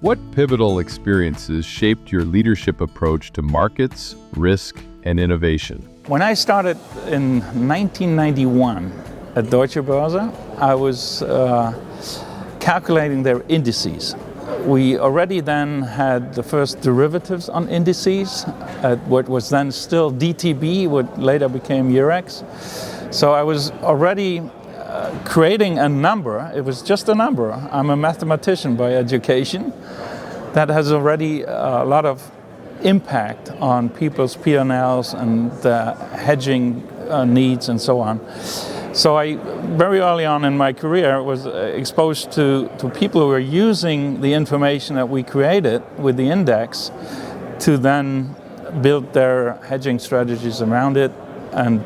What pivotal experiences shaped your leadership approach to markets, risk, and innovation? When I started in 1991 at Deutsche Boerse, I was calculating their indices. We already then had the first derivatives on indices at what was then still DTB, what later became Eurex. So I was already creating a number. It was just a number. I'm a mathematician by education. That has already a lot of impact on people's P&Ls and hedging needs and so on. So I, very early on in my career, was exposed to people who were using the information that we created with the index to then build their hedging strategies around it. And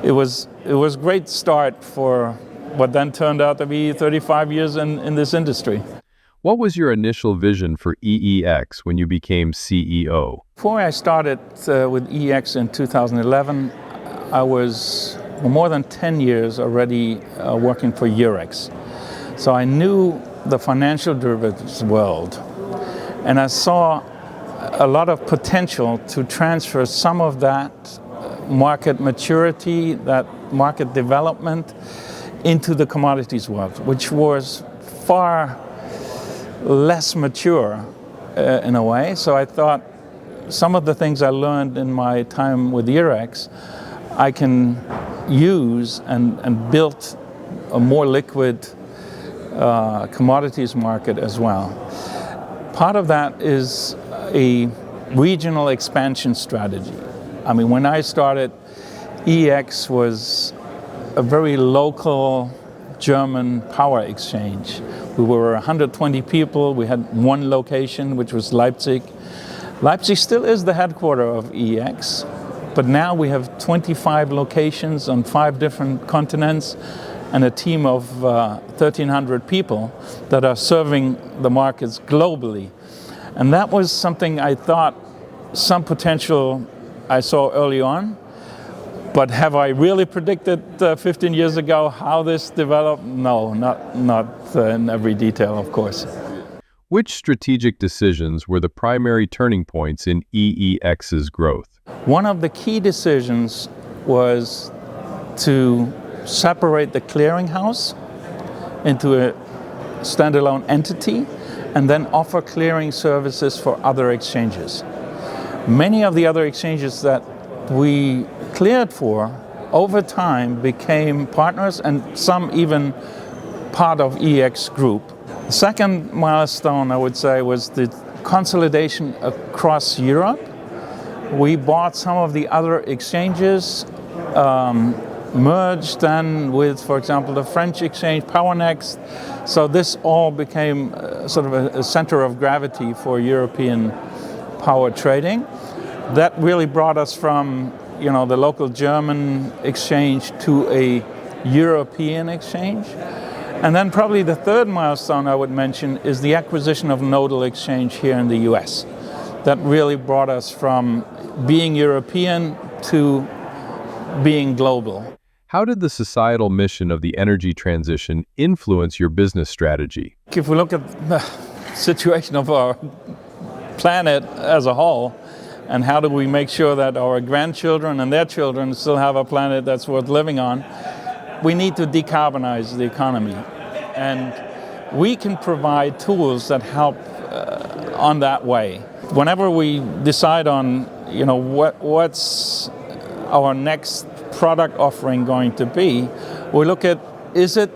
it was a great start for what then turned out to be 35 years in this industry. What was your initial vision for EEX when you became CEO? Before I started with EEX in 2011, I was for more than 10 years already working for Eurex. So I knew the financial derivatives world, and I saw a lot of potential to transfer some of that market maturity, that market development into the commodities world, which was far less mature in a way. So I thought some of the things I learned in my time with Eurex, I can use and build a more liquid commodities market as well. Part of that is a regional expansion strategy. I mean, when I started, EEX was a very local German power exchange. We were 120 people. We had one location, which was Leipzig. Leipzig still is the headquarters of EEX, but now we have 25 locations on 5 different continents and a team of 1,300 people that are serving the markets globally. And that was something I thought some potential I saw early on. But have I really predicted 15 years ago how this developed? No, not in every detail, of course. Which strategic decisions were the primary turning points in EEX's growth? One of the key decisions was to separate the clearinghouse into a standalone entity and then offer clearing services for other exchanges. Many of the other exchanges that we cleared for over time became partners and some even part of EEX Group. The second milestone, I would say, was the consolidation across Europe. We bought some of the other exchanges, merged then with, for example, the French exchange Powernext. So this all became sort of a center of gravity for European power trading. That really brought us from, the local German exchange to a European exchange. And then probably the third milestone I would mention is the acquisition of Nodal Exchange here in the US. That really brought us from being European to being global. How did the societal mission of the energy transition influence your business strategy? If we look at the situation of our planet as a whole, and how do we make sure that our grandchildren and their children still have a planet that's worth living on, we need to decarbonize the economy. And we can provide tools that help on that way. Whenever we decide on, what's our next product offering going to be, we look at, is it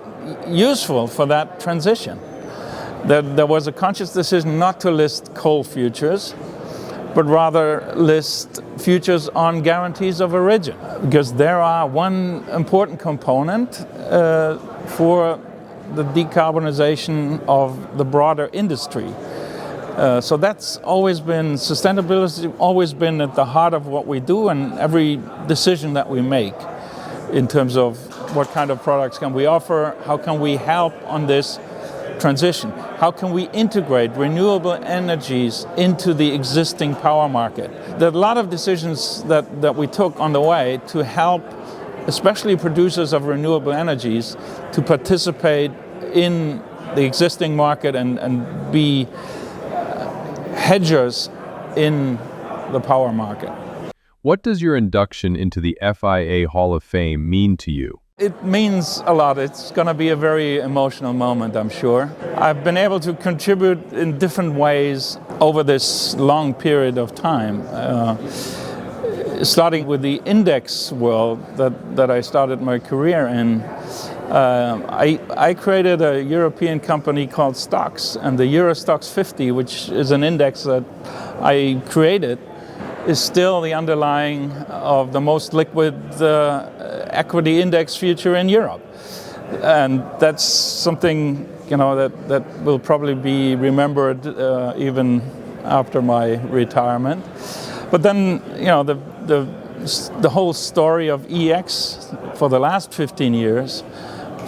useful for that transition? There was a conscious decision not to list coal futures, but rather list futures on guarantees of origin, because there are one important component for the decarbonization of the broader industry. So that's always been, sustainability always been at the heart of what we do and every decision that we make in terms of what kind of products can we offer, how can we help on this transition, how can we integrate renewable energies into the existing power market. There are a lot of decisions that we took on the way to help especially producers of renewable energies to participate in the existing market and be hedgers in the power market. What does your induction into the FIA Hall of Fame mean to you? It means a lot. It's going to be a very emotional moment, I'm sure. I've been able to contribute in different ways over this long period of time. Starting with the index world that I started my career in, I created a European company called Stocks, and the Eurostoxx 50, which is an index that I created, is still the underlying of the most liquid equity index future in Europe. And that's something, that will probably be remembered even after my retirement. But then, the whole story of EX for the last 15 years,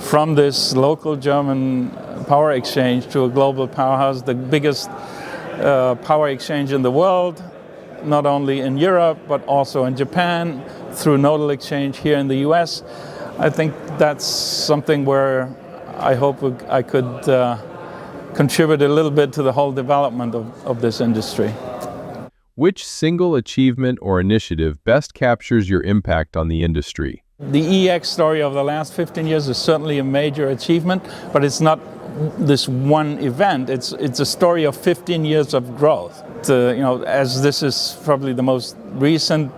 from this local German power exchange to a global powerhouse, the biggest power exchange in the world, not only in Europe, but also in Japan, through nodal exchange here in the US. I think that's something where I hope I could contribute a little bit to the whole development of this industry. Which single achievement or initiative best captures your impact on the industry? The EX story of the last 15 years is certainly a major achievement, but it's not this one event. It's a story of 15 years of growth. As this is probably the most recent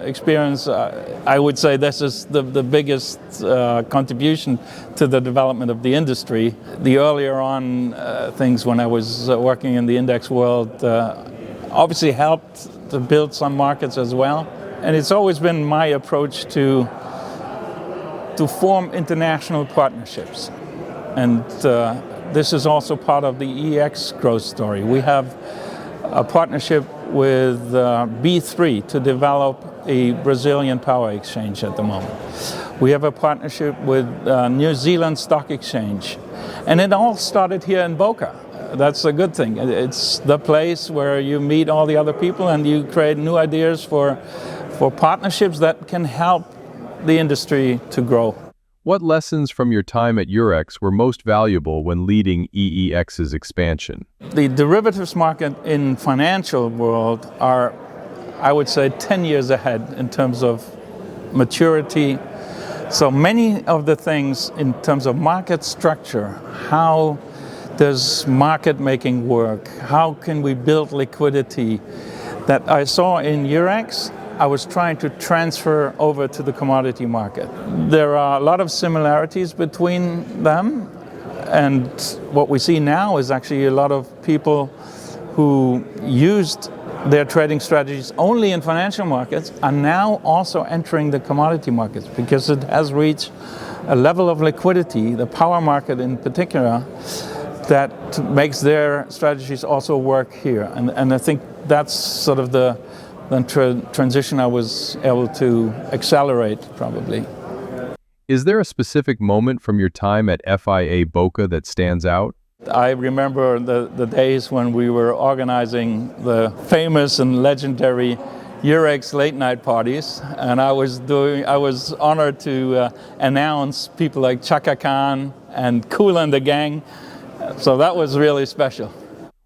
experience, I would say this is the biggest contribution to the development of the industry. The earlier on things when I was working in the index world obviously helped to build some markets as well. And it's always been my approach to form international partnerships. And this is also part of the EX growth story. We have a partnership with B3 to develop a Brazilian power exchange at the moment. We have a partnership with New Zealand Stock Exchange. And it all started here in BOCA. That's a good thing. It's the place where you meet all the other people and you create new ideas for partnerships that can help the industry to grow. What lessons from your time at Eurex were most valuable when leading EEX's expansion? The derivatives market in financial world are, I would say, 10 years ahead in terms of maturity. So many of the things in terms of market structure, how does market making work, how can we build liquidity, that I saw in Eurex, I was trying to transfer over to the commodity market. There are a lot of similarities between them, and what we see now is actually a lot of people who used their trading strategies only in financial markets are now also entering the commodity markets because it has reached a level of liquidity, the power market in particular, that makes their strategies also work here. And I think that's sort of the transition I was able to accelerate, probably. Is there a specific moment from your time at FIA BOCA that stands out? I remember the days when we were organizing the famous and legendary Eurex late night parties, and I was honored to announce people like Chaka Khan and Kool and the gang. So that was really special.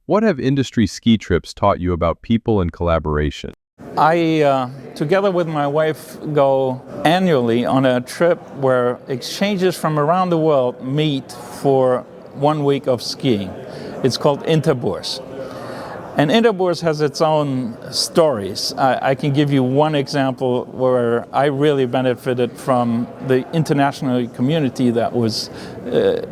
What have industry ski trips taught you about people and collaboration? I, together with my wife, go annually on a trip where exchanges from around the world meet for 1 week of skiing. It's called Interbourse. And Interbourse has its own stories. I can give you one example where I really benefited from the international community that was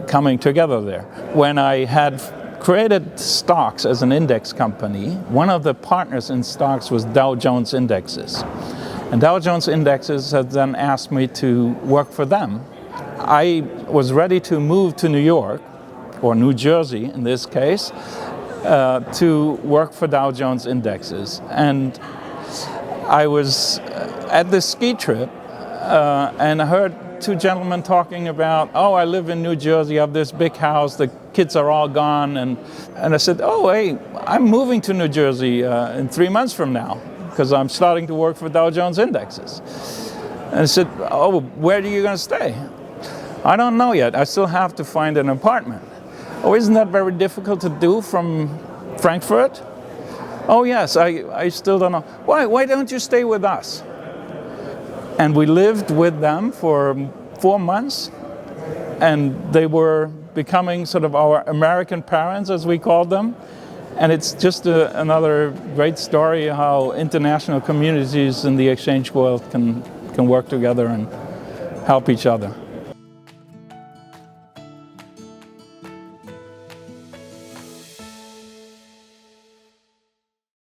coming together there. When I had created Stocks as an index company, one of the partners in Stocks was Dow Jones Indexes. And Dow Jones Indexes had then asked me to work for them. I was ready to move to New York, or New Jersey in this case, to work for Dow Jones Indexes. And I was at this ski trip and I heard two gentlemen talking about, oh, I live in New Jersey, I have this big house, the kids are all gone. And I said, oh, hey, I'm moving to New Jersey in 3 months from now because I'm starting to work for Dow Jones Indexes. And I said, oh, where are you going to stay? I don't know yet. I still have to find an apartment. Oh, isn't that very difficult to do from Frankfurt? Oh yes, I still don't know. Why don't you stay with us? And we lived with them for 4 months, and they were becoming sort of our American parents, as we called them. And it's just another great story how international communities in the exchange world can work together and help each other.